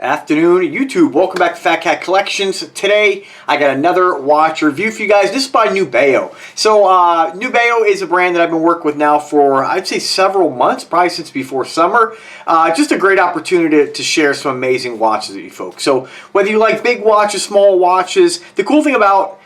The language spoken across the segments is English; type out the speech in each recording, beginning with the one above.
Afternoon, YouTube. Welcome back to Fat Cat Collections. Today, I got another watch review for you guys. This is by Nubeo. So, Nubeo is a brand that I've been working with now for, I'd say, several months, probably since before summer. Just a great opportunity to share some amazing watches with you folks. So, whether you like big watches, small watches, the cool thing about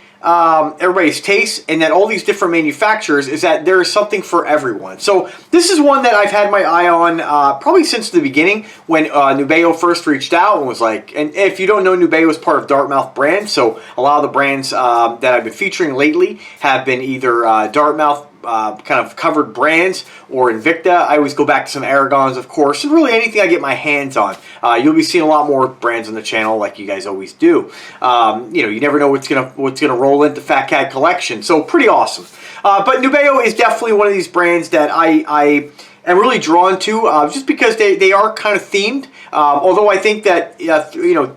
everybody's taste and that all these different manufacturers is that there is something for everyone. So this is one that I've had my eye on probably since the beginning when Nubeo first reached out and was like, and if you don't know, Nubeo is part of Dartmouth brand, so a lot of the brands that I've been featuring lately have been either Dartmouth kind of covered brands or Invicta. I always go back to some Aragons, of course, and really anything I get my hands on. You'll be seeing a lot more brands on the channel, like you guys always do. You never know what's gonna roll into Fat Cat Collection, so pretty awesome. But Nubeo is definitely one of these brands that I am really drawn to, just because they are kind of themed. Although I think that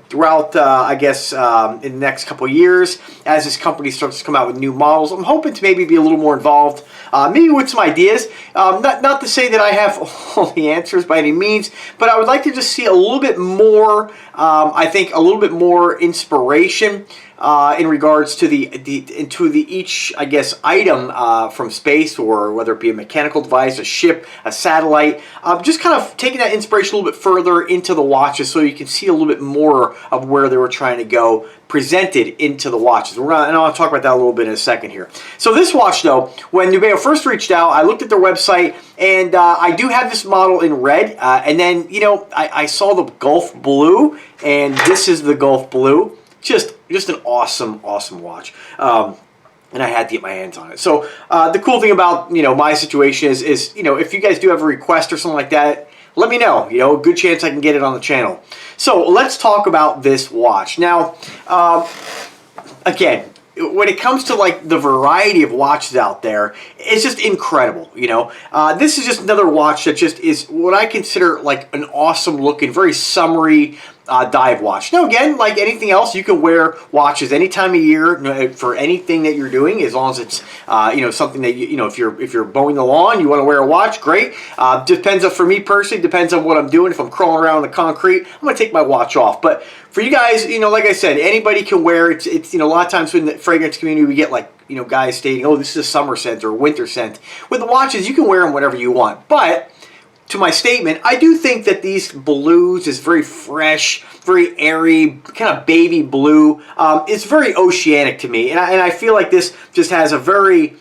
throughout I guess in the next couple of years, as this company starts to come out with new models, I'm hoping to maybe be a little more involved, maybe with some ideas. Not to say that I have all the answers by any means, but I would like to just see a little bit more. I think a little bit more inspiration in regards to each, I guess, item from space, or whether it be a mechanical device, a ship, a satellite. Just kind of taking that inspiration a little bit further into the watches, so you can see a little bit more of where they were trying to go presented into the watches. And I'll talk about that a little bit in a second here. So this watch, though, when Nubeo first reached out, I looked at their website, and I do have this model in red, and then I saw the Gulf Blue, and this is the Gulf Blue. Just an awesome watch. And I had to get my hands on it. So the cool thing about my situation is if you guys do have a request or something like that, let me know. A good chance I can get it on the channel. So let's talk about this watch. Now, again, when it comes to like the variety of watches out there, it's just incredible. This is just another watch that just is what I consider like an awesome looking, very summery dive watch. Now again, like anything else, you can wear watches any time of year for anything that you're doing, as long as it's something that if you're mowing the lawn, you want to wear a watch, great. Depends on, for me personally, depends on what I'm doing. If I'm crawling around the concrete, I'm gonna take my watch off. But for you guys, like I said, anybody can wear it. It's a lot of times in the fragrance community we get like guys stating, oh, this is a summer scent or a winter scent. With the watches, you can wear them whatever you want. But to my statement, I do think that these blues is very fresh, very airy, kind of baby blue. It's very oceanic to me, and I feel like this just has a very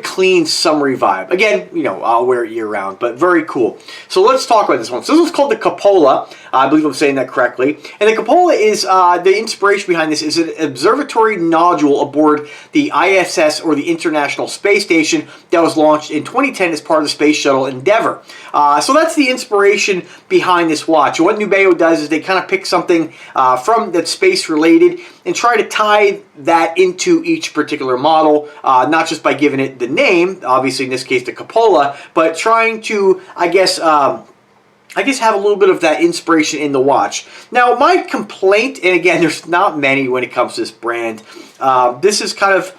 clean, summery vibe. Again, I'll wear it year-round, but very cool. So let's talk about this one. So this is called the Cupola. I believe I'm saying that correctly. And the Cupola is, the inspiration behind this is an observatory nodule aboard the ISS, or the International Space Station, that was launched in 2010 as part of the Space Shuttle Endeavour. So that's the inspiration behind this watch. And what Nubeo does is they kind of pick something from that's space-related and try to tie that into each particular model, not just by giving it the name, obviously in this case the Cupola, but trying to, I guess have a little bit of that inspiration in the watch. Now, my complaint, and again, there's not many when it comes to this brand, this is kind of,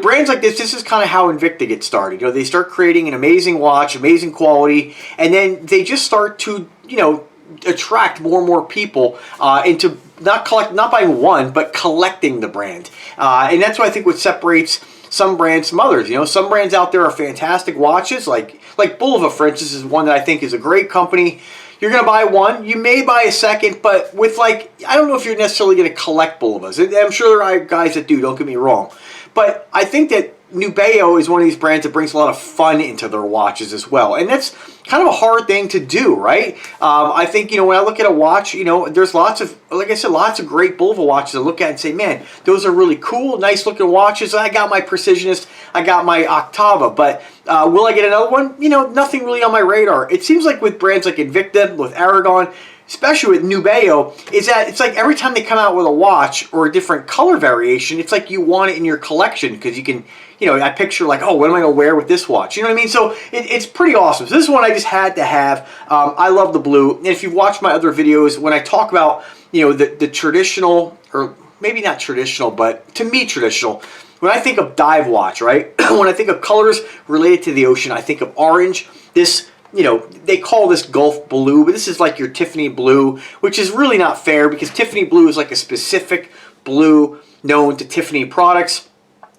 brands like this is kind of how Invicta gets started. They start creating an amazing watch, amazing quality, and then they just start to, attract more and more people into not buying one, but collecting the brand. And that's what I think what separates some brands from others. Some brands out there are fantastic watches, like Bulova, for instance, is one that I think is a great company. You're going to buy one, you may buy a second, but with I don't know if you're necessarily going to collect Bulovas. I'm sure there are guys that do, don't get me wrong. But I think that Nubeo is one of these brands that brings a lot of fun into their watches as well. And that's kind of a hard thing to do, right? I think, when I look at a watch, there's lots of, like I said, lots of great Bulova watches I look at and say, man, those are really cool, nice looking watches. I got my Precisionist, I got my Octava, but will I get another one? Nothing really on my radar. It seems like with brands like Invicta, with Aragon, especially with Nubeo, is that it's like every time they come out with a watch or a different color variation, it's like you want it in your collection because you can, I picture like, oh, what am I going to wear with this watch? You know what I mean? So it's pretty awesome. So this one I just had to have. I love the blue. And if you've watched my other videos, when I talk about, the traditional, or maybe not traditional, but to me traditional, when I think of dive watch, right? When I think of colors related to the ocean, I think of orange. This you know, they call this Gulf Blue, but this is like your Tiffany Blue, which is really not fair because Tiffany Blue is like a specific blue known to Tiffany products.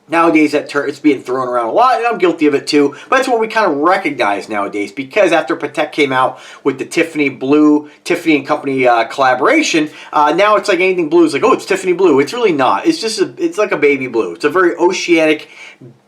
Nowadays, it's being thrown around a lot, and I'm guilty of it too. But that's what we kind of recognize nowadays, because after Patek came out with the Tiffany Blue, Tiffany and Company collaboration, now it's like anything blue is like, oh, it's Tiffany Blue. It's really not. It's just it's like a baby blue. It's a very oceanic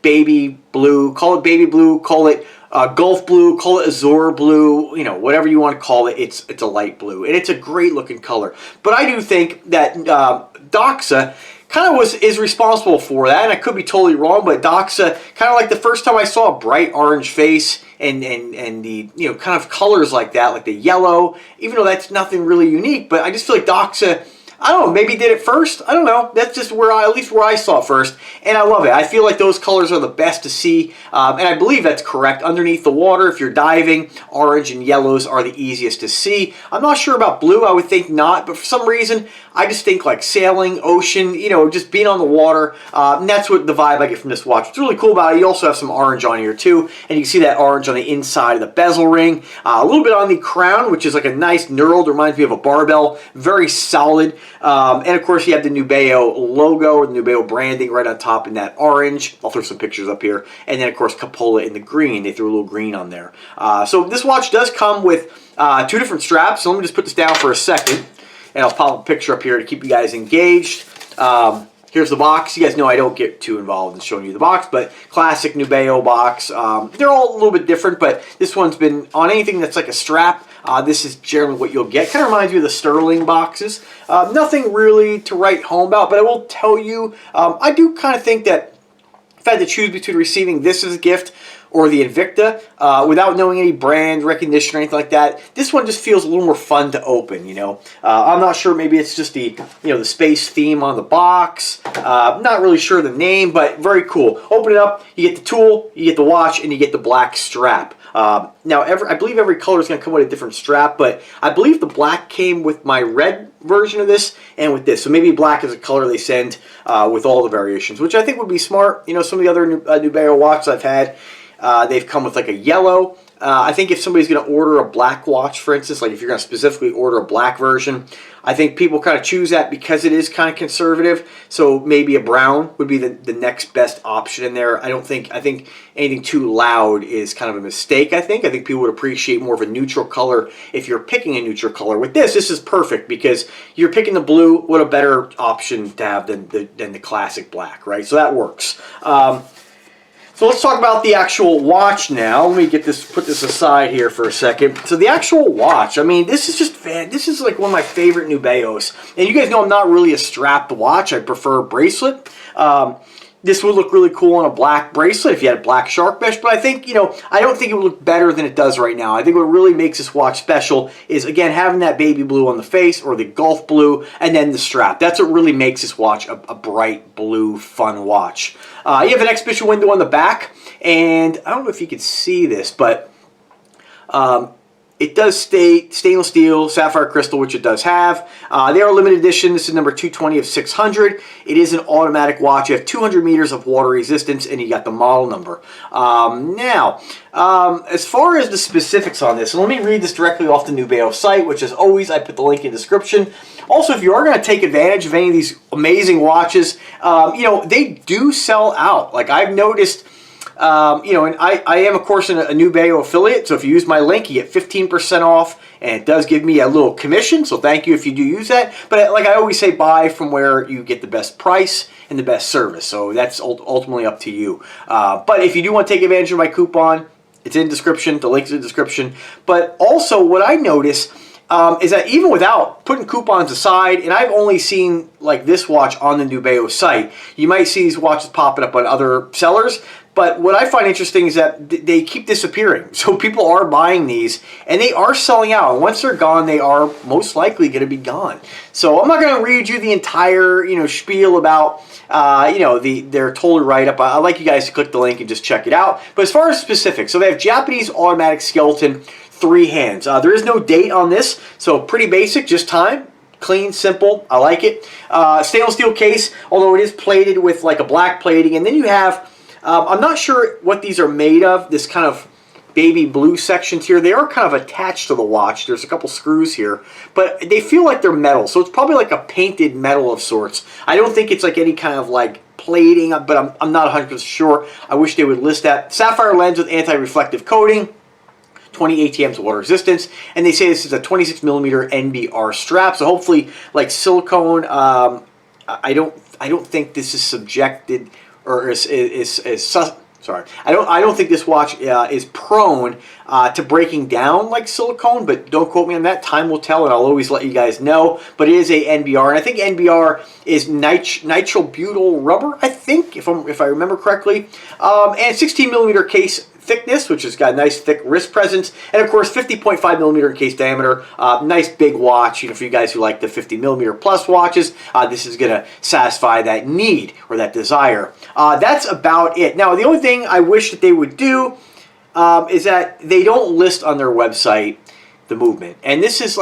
baby blue. Call it baby blue. Call it Gulf blue. Call it Azure blue. You know, whatever you want to call it. It's a light blue, and it's a great looking color. But I do think that Doxa kind of is responsible for that, and I could be totally wrong, but Doxa, kind of like the first time I saw a bright orange face and the, you know, kind of colors like that, like the yellow, even though that's nothing really unique, but I just feel like Doxa, I don't know, maybe did it first. I don't know. That's just at least where I saw it first, and I love it. I feel like those colors are the best to see, and I believe that's correct. Underneath the water, if you're diving, orange and yellows are the easiest to see. I'm not sure about blue. I would think not, but for some reason, I just think like sailing, ocean, you know, just being on the water, and that's what the vibe I get from this watch. What's really cool about it, you also have some orange on here too, and you can see that orange on the inside of the bezel ring, a little bit on the crown, which is like a nice knurled, reminds me of a barbell, very solid. And of course you have the Nubeo logo or the Nubeo branding right on top in that orange. I'll throw some pictures up here. And then of course Cupola in the green. They threw a little green on there. So this watch does come with 2 different straps. So let me just put this down for a second. And I'll pop a picture up here to keep you guys engaged. Here's the box. You guys know I don't get too involved in showing you the box, but classic Nubeo box. They're all a little bit different, but this one's been on anything that's like a strap. This is generally what you'll get. Kind of reminds me of the Sterling boxes. Nothing really to write home about, but I will tell you, I do kind of think that if I had to choose between receiving this as a gift or the Invicta, without knowing any brand recognition or anything like that, this one just feels a little more fun to open, you know. I'm not sure, maybe it's just the, you know, the space theme on the box. Not really sure the name, but very cool. Open it up, you get the tool, you get the watch, and you get the black strap. Now, I believe every color is going to come with a different strap, but I believe the black came with my red version of this and with this. So maybe black is a color they send with all the variations, which I think would be smart. You know, some of the other Nubeo watches I've had, they've come with like a yellow. I think if somebody's going to order a black watch, for instance, like if you're going to specifically order a black version, I think people kind of choose that because it is kind of conservative. So maybe a brown would be the next best option in there. I think anything too loud is kind of a mistake, I think people would appreciate more of a neutral color if you're picking a neutral color. With this is perfect because you're picking the blue. What a better option to have than the classic black, right? So that works. So let's talk about the actual watch now. Let me put this aside here for a second. So the actual watch, I mean, this is like one of my favorite Nubeos. And you guys know I'm not really a strapped watch. I prefer a bracelet. This would look really cool on a black bracelet if you had a black shark mesh, but I think, you know, I don't think it would look better than it does right now. I think what really makes this watch special is, again, having that baby blue on the face or the Gulf blue and then the strap. That's what really makes this watch a bright blue, fun watch. You have an exhibition window on the back, and I don't know if you can see this, but it does state stainless steel, sapphire crystal, which it does have. They are limited edition. This is number 220 of 600. It is an automatic watch. You have 200 meters of water resistance, and you got the model number. Now, as far as the specifics on this, and let me read this directly off the Nubeo site, which as always, I put the link in the description. Also, if you are going to take advantage of any of these amazing watches, you know, they do sell out. Like I've noticed. You know, and I am, of course, a Nubeo affiliate, so if you use my link, you get 15% off, and it does give me a little commission, so thank you if you do use that. But like I always say, buy from where you get the best price and the best service, so that's ultimately up to you. But if you do want to take advantage of my coupon, it's in the description, the link's in the description. But also, what I notice is that even without putting coupons aside, and I've only seen like this watch on the Nubeo site, you might see these watches popping up on other sellers. But what I find interesting is that they keep disappearing. So people are buying these, and they are selling out. And once they're gone, they are most likely going to be gone. So I'm not going to read you the entire, you know, spiel about, you know, their total write-up. I'd like you guys to click the link and just check it out. But as far as specifics, so they have Japanese automatic skeleton, 3 hands. There is no date on this, so pretty basic, just time. Clean, simple, I like it. Stainless steel case, although it is plated with like a black plating. And then you have, I'm not sure what these are made of, this kind of baby blue sections here. They are kind of attached to the watch. There's a couple screws here, but they feel like they're metal. So it's probably like a painted metal of sorts. I don't think it's like any kind of like plating, but I'm not 100% sure. I wish they would list that. Sapphire lens with anti-reflective coating. 20 ATMs water resistance, and they say this is a 26 millimeter NBR strap. So hopefully, like silicone, I don't think this is subjected or sorry. I don't think this watch is prone to breaking down like silicone, but don't quote me on that. Time will tell, and I'll always let you guys know. But it is a NBR, and I think NBR is nitrobutyl rubber. I think, if I remember correctly, and 16 millimeter case thickness, which has got a nice thick wrist presence, and of course 50.5 millimeter in case diameter. Nice big watch. For you guys who like the 50 millimeter plus watches, this is going to satisfy that need or that desire. That's about it. Now, the only thing I wish that they would do is that they don't list on their website the movement, and this is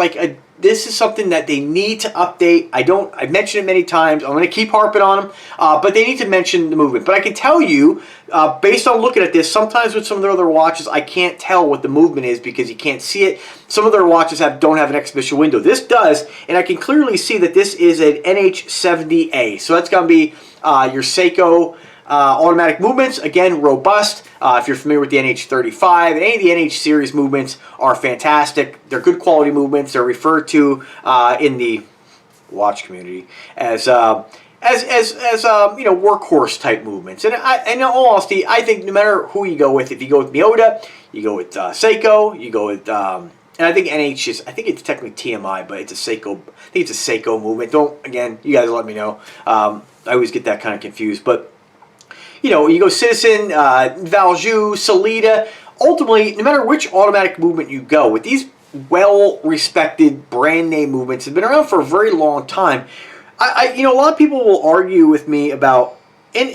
something that they need to update. I've mentioned it many times. I'm going to keep harping on them, but they need to mention the movement. But I can tell you, based on looking at this, sometimes with some of their other watches, I can't tell what the movement is because you can't see it. Some of their watches don't have an exhibition window. This does, and I can clearly see that this is an NH70A. So that's going to be your Seiko automatic movements. Again, robust. If you're familiar with the NH35, any of the NH series movements are fantastic. They're good quality movements. They're referred to in the watch community as workhorse type movements. And in all honesty, I think no matter who you go with, if you go with Miyota, you go with Seiko, you go with and I think NH is, I think it's technically TMI, but it's a Seiko. I think it's a Seiko movement. Again, you guys let me know. I always get that kind of confused, but you go Citizen, Valjoux, Solita. Ultimately, no matter which automatic movement you go, with these well-respected brand name movements, have been around for a very long time. A lot of people will argue with me about, and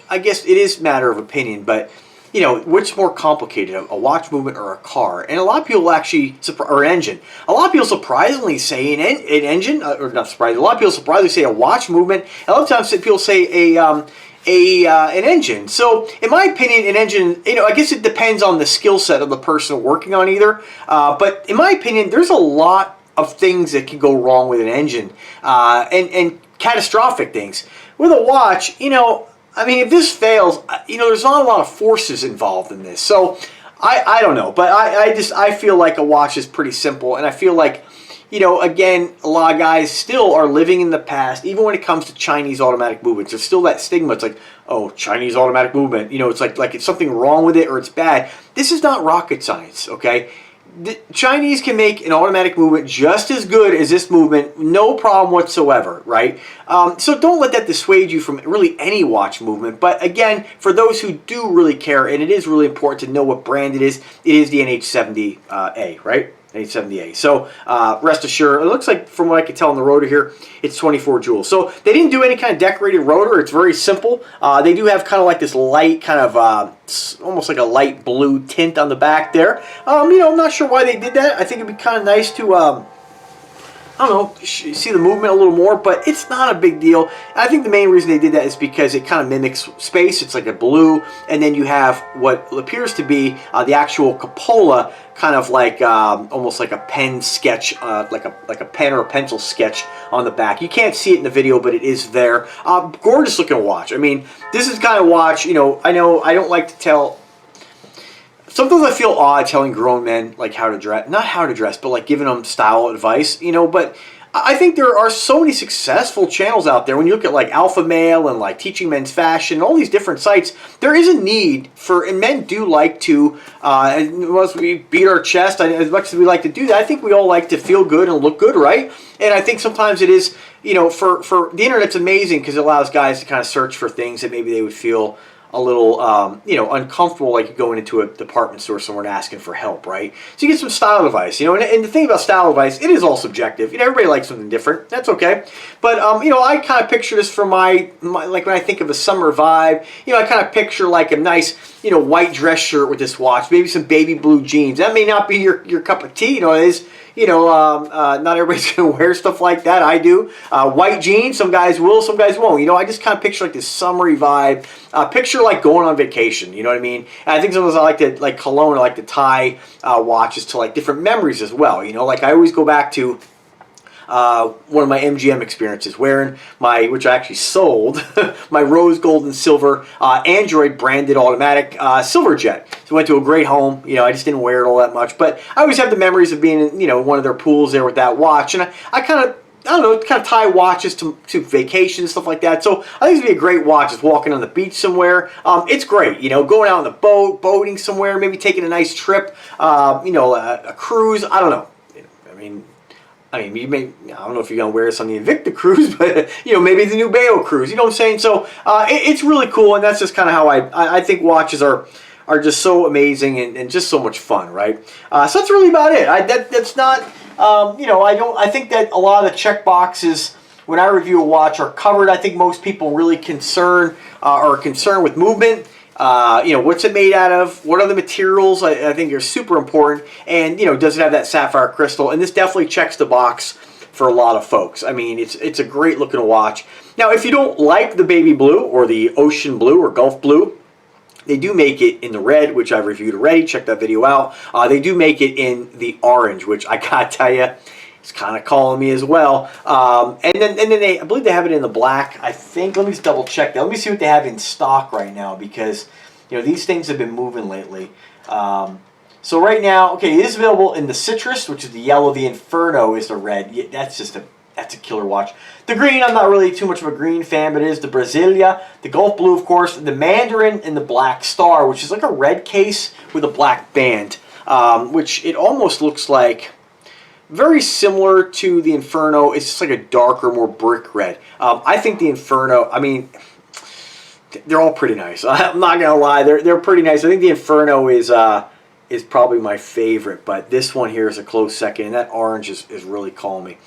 I guess it is a matter of opinion, but which more complicated, a watch movement or a car? And a lot of people actually, or an engine. A lot of people surprisingly say an engine, or not surprisingly, a lot of people surprisingly say a watch movement. A lot of times people say an engine. So in my opinion, an engine, I guess it depends on the skill set of the person working on either. But in my opinion, there's a lot of things that can go wrong with an engine, and catastrophic things. With a watch, if this fails, there's not a lot of forces involved in this. So I don't know, but I feel like a watch is pretty simple, and I feel like, again, a lot of guys still are living in the past, even when it comes to Chinese automatic movements. There's still that stigma. It's like, oh, Chinese automatic movement. It's like it's something wrong with it or it's bad. This is not rocket science, okay? The Chinese can make an automatic movement just as good as this movement, no problem whatsoever, right? So don't let that dissuade you from really any watch movement. But again, for those who do really care, and it is really important to know what brand it is the NH70A, right? NH70A. So rest assured, it looks like, from what I can tell on the rotor here, it's 24 joules. So they didn't do any kind of decorated rotor. It's very simple. They do have kind of like this light, kind of almost like a light blue tint on the back there. I'm not sure why they did that. I think it'd be kind of nice to I don't know, see the movement a little more, but it's not a big deal. I think the main reason they did that is because it kind of mimics space. It's like a blue, and then you have what appears to be the actual cupola, kind of like almost like a pen sketch, like a pen or a pencil sketch on the back. You can't see it in the video, but it is there. Gorgeous looking watch. I mean, this is the kind of watch, I know I don't like to tell. Sometimes I feel odd telling grown men like how to dress, not how to dress, but like giving them style advice, but I think there are so many successful channels out there. When you look at like Alpha Male and like Teaching Men's Fashion, all these different sites, there is a need for, and men do like to, as we beat our chest, as much as we like to do that, I think we all like to feel good and look good, right? And I think sometimes it is, for the internet's amazing because it allows guys to kind of search for things that maybe they would feel a little, uncomfortable, like going into a department store somewhere and asking for help, right? So you get some style advice, and the thing about style advice, it is all subjective. Everybody likes something different. That's okay. But, I kind of picture this for my like when I think of a summer vibe, I kind of picture like a nice, white dress shirt with this watch, maybe some baby blue jeans. That may not be your cup of tea, it is, not everybody's going to wear stuff like that. I do. White jeans, some guys will, some guys won't. I just kind of picture like this summery vibe. Picture like going on vacation, you know what I mean? And I think sometimes I like to, like cologne, I like to tie watches to like different memories as well. Like I always go back to one of my MGM experiences, wearing which I actually sold, my rose gold and silver Android branded automatic Silverjet. So I went to a great home. I just didn't wear it all that much, but I always have the memories of being in, one of their pools there with that watch, and I kind of, I don't know, kind of tie watches to vacation and stuff like that. So I think it'd be a great watch just walking on the beach somewhere. It's great, going out on the boat, boating somewhere, maybe taking a nice trip, a cruise. I don't know. I mean, you may, I don't know if you're going to wear this on the Invicta cruise, but, maybe the Nubeo cruise, you know what I'm saying? So it's really cool, and that's just kind of how I think watches are just so amazing and just so much fun, right? So that's really about it. That's not, I think that a lot of the check boxes when I review a watch are covered. I think most people really are concerned with movement. What's it made out of? What are the materials? I think are super important. And, does it have that sapphire crystal? And this definitely checks the box for a lot of folks. I mean, it's a great looking watch. Now, if you don't like the baby blue or the ocean blue or Gulf blue, they do make it in the red, which I've reviewed already. Check that video out. They do make it in the orange, which I gotta tell you, it's kind of calling me as well. And then I believe they have it in the black. I think. Let me just double check that. Let me see what they have in stock right now, because these things have been moving lately. So right now, okay, it is available in the citrus, which is the yellow. The Inferno is the red. Yeah, that's a killer watch. The green, I'm not really too much of a green fan, but it is the Brasilia, the Gulf blue, of course, the Mandarin, and the Black Star, which is like a red case with a black band, which it almost looks like very similar to the Inferno. It's just like a darker, more brick red. I think the Inferno, I mean, they're all pretty nice. I'm not gonna lie, they're pretty nice. I think the Inferno is probably my favorite, but this one here is a close second, and that orange is really calling me.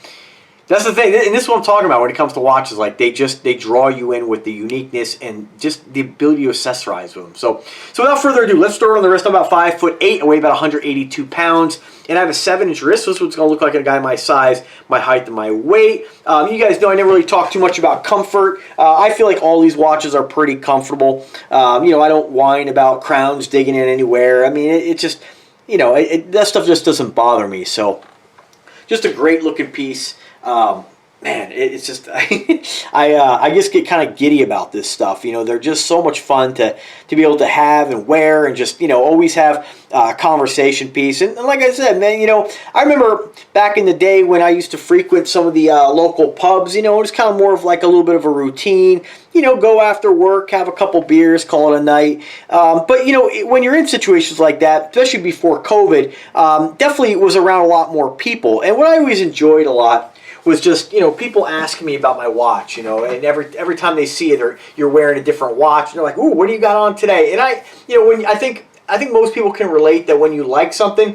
That's the thing, and this is what I'm talking about when it comes to watches. Like they draw you in with the uniqueness and just the ability to accessorize with them. So without further ado, let's start on the wrist. I'm about 5'8", I weigh about 182 pounds, and I have a 7-inch wrist. So this is what's gonna look like a guy my size, my height, and my weight. You guys know I never really talk too much about comfort. I feel like all these watches are pretty comfortable. I don't whine about crowns digging in anywhere. I mean, it just, that stuff just doesn't bother me. So just a great looking piece. Man, it's just I just get kind of giddy about this stuff. They're just so much fun to be able to have and wear, and just always have a conversation piece. And like I said, man, I remember back in the day when I used to frequent some of the local pubs. It was kind of more of like a little bit of a routine. Go after work, have a couple beers, call it a night. But when you're in situations like that, especially before COVID, definitely it was around a lot more people. And what I always enjoyed a lot was just, people asking me about my watch, and every time they see it, or you're wearing a different watch, and they're like, "Ooh, what do you got on today?" And I think most people can relate that when you like something,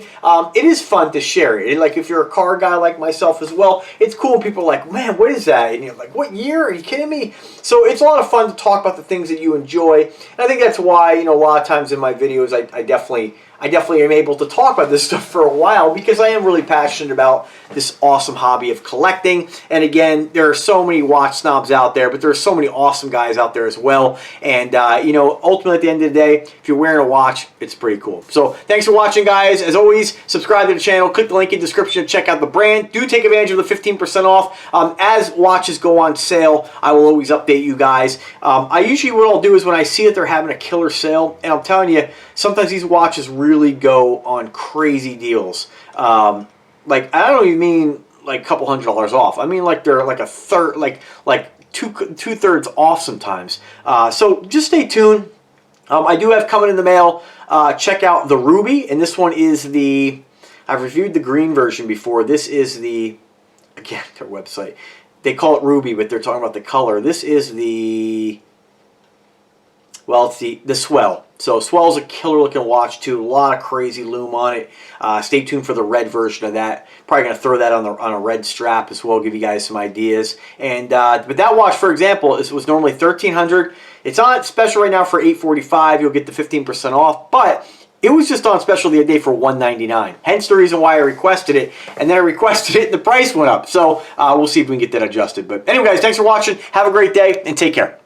it is fun to share it. And like if you're a car guy like myself as well, it's cool when people are like, "Man, what is that?" And you're like, "What year? Are you kidding me?" So it's a lot of fun to talk about the things that you enjoy. And I think that's why, a lot of times in my videos, I definitely am able to talk about this stuff for a while, because I am really passionate about this awesome hobby of collecting. And again, there are so many watch snobs out there, but there are so many awesome guys out there as well. And ultimately at the end of the day, if you're wearing a watch, it's pretty cool. So thanks for watching, guys. As always, subscribe to the channel, click the link in the description to check out the brand. Do take advantage of the 15% off. As watches go on sale, I will always update you guys. I usually, what I'll do is when I see that they're having a killer sale, and I'm telling you, sometimes these watches really go on crazy deals. Like, I don't even mean like a couple $100s off. I mean like they're like a third, like two-thirds off sometimes. So just stay tuned. I do have coming in the mail. Check out the Ruby, and this one is the, I've reviewed the green version before. This is the, again, their website. They call it Ruby, but they're talking about the color. This is the, well, it's the Swell. So Swell's a killer looking watch too. A lot of crazy lume on it. Stay tuned for the red version of that. Probably going to throw that on a red strap as well. Give you guys some ideas. And but that watch, for example, was normally $1,300. It's on special right now for $845. You'll get the 15% off. But It was just on special the other day for $199. Hence the reason why I requested it. And then I requested it and the price went up. So we'll see if we can get that adjusted. But anyway, guys, thanks for watching. Have a great day and take care.